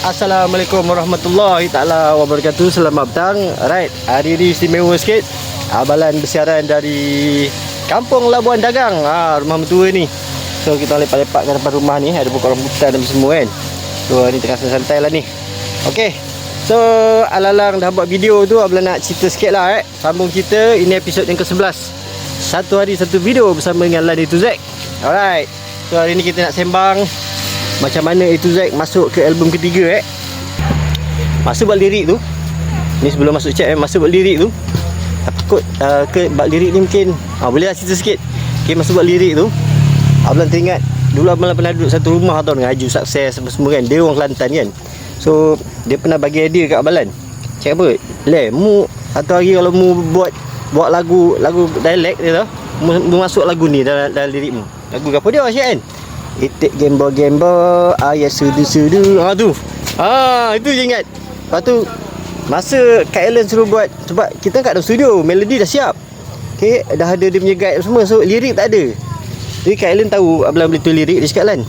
Assalamualaikum warahmatullahi taala wabarakatuh. Selamat petang. Alright, hari ni istimewa sikit. Abalan bersiaran dari Kampung Labuan Dagang, rumah mentua ni. So kita lepak-lepak kat depan rumah ni, ada pokok rambutan dan semua kan. So ni tengah santai lah ni. Okey. So alalang dah buat video tu, Abang nak cerita sikit lah Sambung cerita, ini episod yang ke-11. Satu hari satu video bersama dengan Lan A2Z. Alright. So hari ni kita nak sembang macam mana A2Z masuk ke album ketiga Masa buat lirik tu, ni sebelum masuk chat masa buat lirik tu, takut ke buat lirik ni mungkin boleh lah cerita sikit. Okay, masa buat lirik tu Abang teringat dulu Abang pernah duduk satu rumah tau dengan Aju Sukses semua kan. Dia orang Kelantan kan. So dia pernah bagi idea kat Abang. Cakap apa? Mu satu hari kalau mu buat lagu dialek dia tau, mu masuk lagu ni dalam lirikmu. Lagu apa dia asyik kan? Itik gembo-gembo, ayat sudu-sudu. Tu. Itu je ingat. Lepas tu masa Kak Allen suruh buat, sebab kita kat dalam studio, melodi dah siap. Okay, dah ada dia punya guide semua. So lirik tak ada. Jadi Kak Allen tahu Abang boleh tulis lirik. Dia cakap, Lan,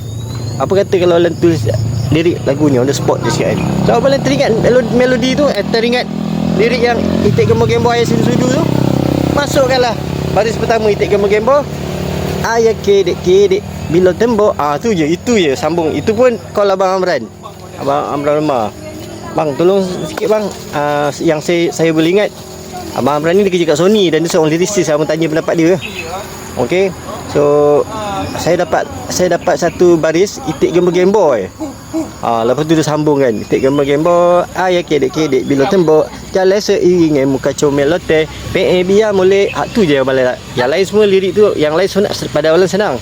apa kata kalau Lan tulis lirik lagu ni on the spot, dia cakap kan. So Abang teringat melodi tu, teringat lirik yang itik gembo-gembo, ayat sudu-sudu tu. Masukkanlah baris pertama, itik gembo-gembo, ayat kedek-kedek bila tembok. Tu je, itu je sambung. Itu pun call Abang Amran. Abang Amran Lemah. Bang, tolong sikit bang. Yang saya boleh ingat, Abang Amran ni dia kerja kat Sony dan dia seorang lyricist. Abang tanya pendapat dia. Okey. So saya dapat satu baris itik gembo-gembo lepas tu dia sambung kan. Itik gembo-gembo, ayat kedek-kedek bila tembok, jalan seiring muka comel lote, pe biar molek. Tu je Abang lah. Yang lain semua lirik tu, yang lain sunat pada Abang senang.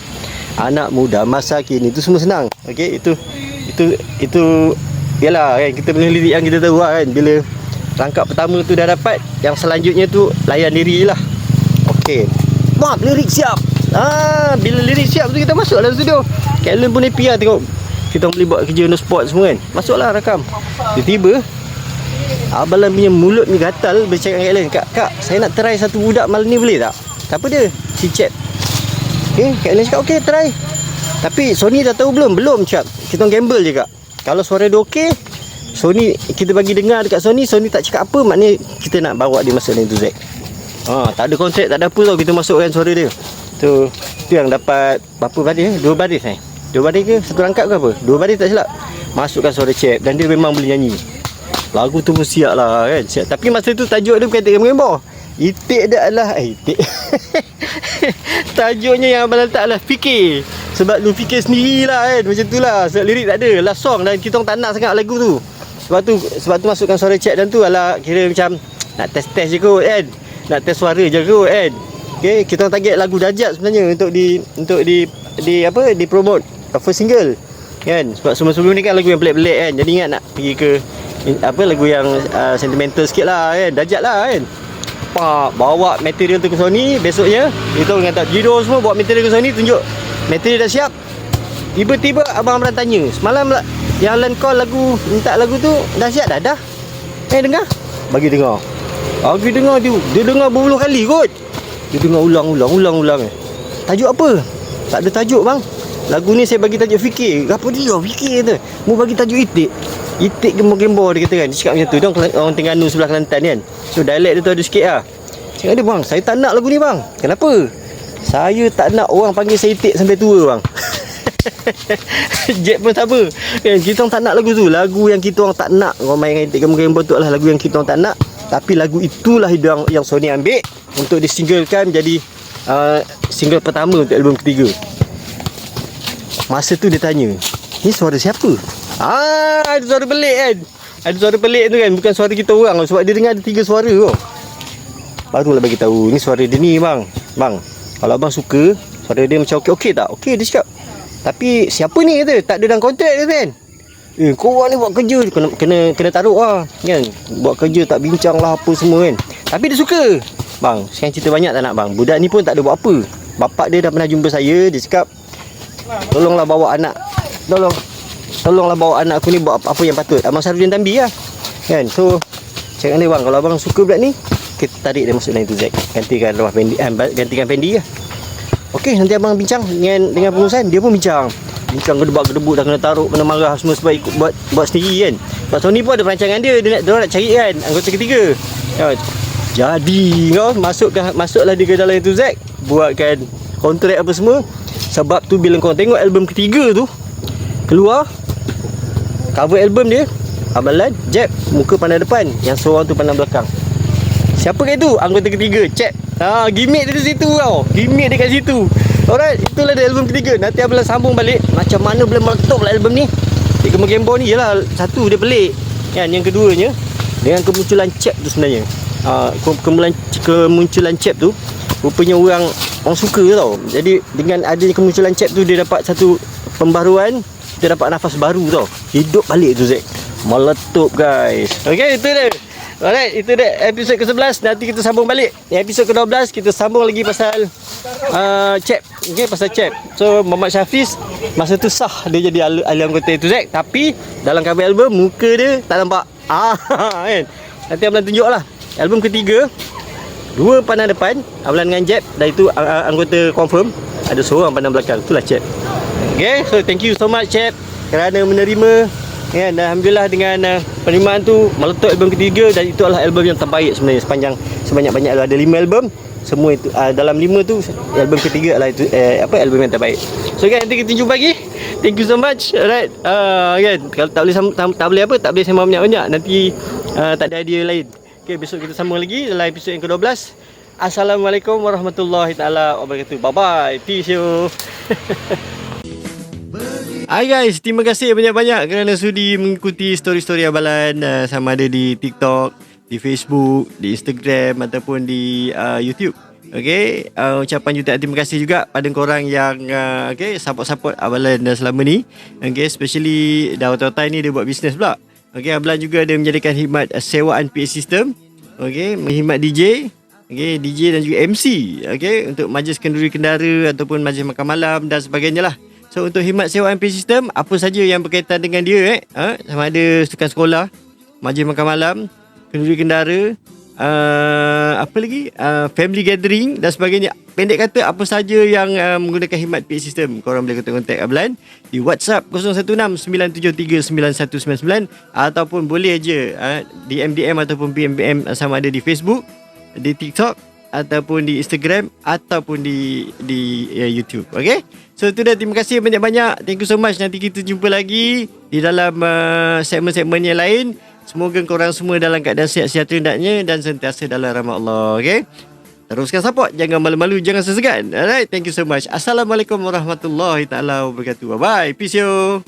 Anak muda masa kini tu semua senang. Okey, itu yalah kan, kita punya lirik yang kita tahu lah kan. Bila rangkap pertama tu dah dapat, yang selanjutnya tu layan diri lah. Okey. Bab lirik siap. Bila lirik siap tu kita masuk dalam studio. Kalen pun happy lah tengok kita boleh buat kerja on the spot semua kan. Masuklah rakam. Tiba-tiba Abang punya mulut ni gatal. Bercakap dengan Kak, Kak, saya nak try satu budak malam ni, boleh tak? Siapa dia? Si Chat. Okay, Kak Ellen cakap, okay, try. Tapi Sony dah tahu belum? Belum, cakap. Kita gamble je, Kak. Kalau suara dia okey, Sony, kita bagi dengar dekat Sony tak cakap apa, maknanya kita nak bawa dia masuk dalam A2Z. Tak ada konsep, tak ada apa tau, kita masukkan suara dia. Tu yang dapat berapa baris? 2 baris 2 baris ke? Satu rangkap ke apa? 2 baris tak silap. Masukkan suara Cep dan dia memang boleh nyanyi. Lagu tu pun siap lah kan. Siap. Tapi masa tu tajuk dia bukan itik gembo. Itik dia adalah itik. Tajuknya yang Abang letak lah fikir. Sebab lu fikir sendirilah kan. Macam tu lah. Sebab lirik tak ada. Last song dan kita tak nak sangat lagu tu. Sebab tu masukkan suara Cep dan tu adalah kira macam nak test-test je kot kan. Nak test suara je kot kan. Okay, kita target lagu Dajjal sebenarnya untuk di promote first single kan. Sebab sebelum ni kan lagu yang pelik-pelik kan. Jadi ingat nak pergi ke lagu yang sentimental sikit lah kan. Dajjal lah kan. Bawa material tu ke Sony. Besoknya kita dengan tak Jido semua bawa material ke Sony, tunjuk material dah siap. Tiba-tiba Abang Amran tanya, semalam yang Lan call lagu, minta lagu tu dah siap dah? Dengar? Bagi dengar dia dengar berpuluh kali kot. Dia dengar ulang. Tajuk apa? Tak ada tajuk bang. Lagu ni saya bagi tajuk fikir. Apa dia fikir tu? Mu bagi tajuk itik gembo-gembo dia kata kan. Dia cakap macam tu. Dia orang Terengganu sebelah Kelantan kan. So dialek dia tu ada sikit lah. Cakap dia, bang, saya tak nak lagu ni bang. Kenapa? Saya tak nak orang panggil saya itik sampai tua bang. Jet pun sama kan. Kita orang tak nak lagu tu. Lagu yang kita orang tak nak, orang main itik gembo-gembo tu adalah lagu yang kita orang tak nak. Tapi lagu itulah yang Sony ambil untuk disinglekan menjadi single pertama untuk album ketiga. Masa tu dia tanya, ni suara siapa? Ada suara pelik kan. Ada suara pelik tu kan, bukan suara kita orang. Sebab dia dengar ada 3 suara tu. Barulah bagi tahu, ni suara dia ni bang. Bang, kalau abang suka suara dia macam okey tak? Okey dia cakap. Tapi siapa ni kata? Tak ada dalam kontrak dia kan. Kau orang ni buat kerja kena taruh lah kan. Buat kerja tak bincang lah apa semua kan. Tapi dia suka. Bang, sekarang cerita banyak tak nak bang. Budak ni pun tak ada buat apa. Bapak dia dah pernah jumpa saya. Dia cakap, tolonglah bawa anak aku ni buat apa yang patut. Abang Sarudin Tambi lah kan. So cakap dia, bang, kalau abang suka budak ni, kita tarik dia masuk dalam A2Z. Gantikan Fendi lah. Okey, nanti abang bincang dengan pengurusan. Dia pun bincang. bincang gedebak-gedebuk dah kena taruh, kena marah semua sebab ikut buat sendiri kan. Sebab Sony pun ada perancangan dia nak cari kan anggota ketiga. Jadi masuklah dia ke dalam itu Zack, buatkan kontrak apa semua. Sebab tu bila kau tengok album ketiga tu keluar, cover album dia Abalan, Jeb, muka pandang depan, yang seorang tu pandang belakang. Siapa kat tu? Anggota ketiga, Cep. Gimmick dia di situ tau. Gimmick dia kat situ. Alright, itulah dia album ketiga. Nanti Abalan sambung balik macam mana boleh meletup lah album ni. Di Gemar Gameboy ni ialah satu dia pelik kan, yang keduanya dengan kemunculan Cep tu sebenarnya. Kemunculan Cep tu rupanya orang suka tau. Jadi dengan adanya kemunculan Cep tu, dia dapat satu pembaruan, dia dapat nafas baru tau. Hidup balik tu Zack. Meletup guys. Okay, itu dia. Alright, itu dia episod ke-11. Nanti kita sambung balik. Episod ke-12 kita sambung lagi pasal Cep. Okay, pasal Cep. So Muhammad Syafiz masa tu sah dia jadi ahli anggota itu Zack. Tapi dalam cover album muka dia tak nampak. Kan. Nanti Abalan tunjuk lah. Album ketiga, dua pandang depan Abalan dengan Jeb, dan itu anggota confirm. Ada seorang pandang belakang. Itulah Cep. Okay, so thank you so much Cep kerana menerima. Ya, alhamdulillah dengan penerimaan tu meletup album ketiga, dan itu adalah album yang terbaik sebenarnya sebanyak-banyak ada 5 album. Semua itu dalam 5 tu album ketiga adalah itu album yang terbaik. So guys, nanti kita jumpa lagi. Thank you so much. Alright. Kan, kalau tak boleh sembang banyak-banyak, nanti tak ada hadiah lain. Okay, besok kita sambung lagi dalam episod yang ke-12. Assalamualaikum warahmatullahi taala wabarakatuh. Bye bye. Peace you. Hai guys, terima kasih banyak-banyak kerana sudi mengikuti story-story Abalan, sama ada di TikTok, di Facebook, di Instagram ataupun di YouTube. Okay, ucapan jutaan terima kasih juga pada korang yang support Abalan selama ni. Okay, especially Dawat-Dawat ni dia buat bisnes pula. Okay, Abalan juga ada menjadikan khidmat sewaan PA system. Okay, mengkhidmat DJ. Okay, DJ dan juga MC. Okay, untuk majlis kenduri kendara ataupun majlis makan malam dan sebagainya lah. So untuk khidmat sewaan PA system, apa saja yang berkaitan dengan dia sama ada sukan sekolah, majlis makan malam, kenduri kendara, apa lagi, family gathering dan sebagainya. Pendek kata, apa saja yang menggunakan khidmat PA system, korang boleh kontak Abalan di WhatsApp 0169739199 ataupun boleh je di MDM ataupun PMPM, sama ada di Facebook, di TikTok ataupun di Instagram ataupun di YouTube. Okay, so itu dah. Terima kasih banyak-banyak. Thank you so much. Nanti kita jumpa lagi di dalam segmen-segmen yang lain. Semoga korang semua dalam keadaan sihat hendaknya dan sentiasa dalam rahmat Allah. Okay, teruskan support, jangan malu-malu, jangan sesegan. Alright, thank you so much. Assalamualaikum warahmatullahi taala wabarakatuh. Bye bye. Peace you.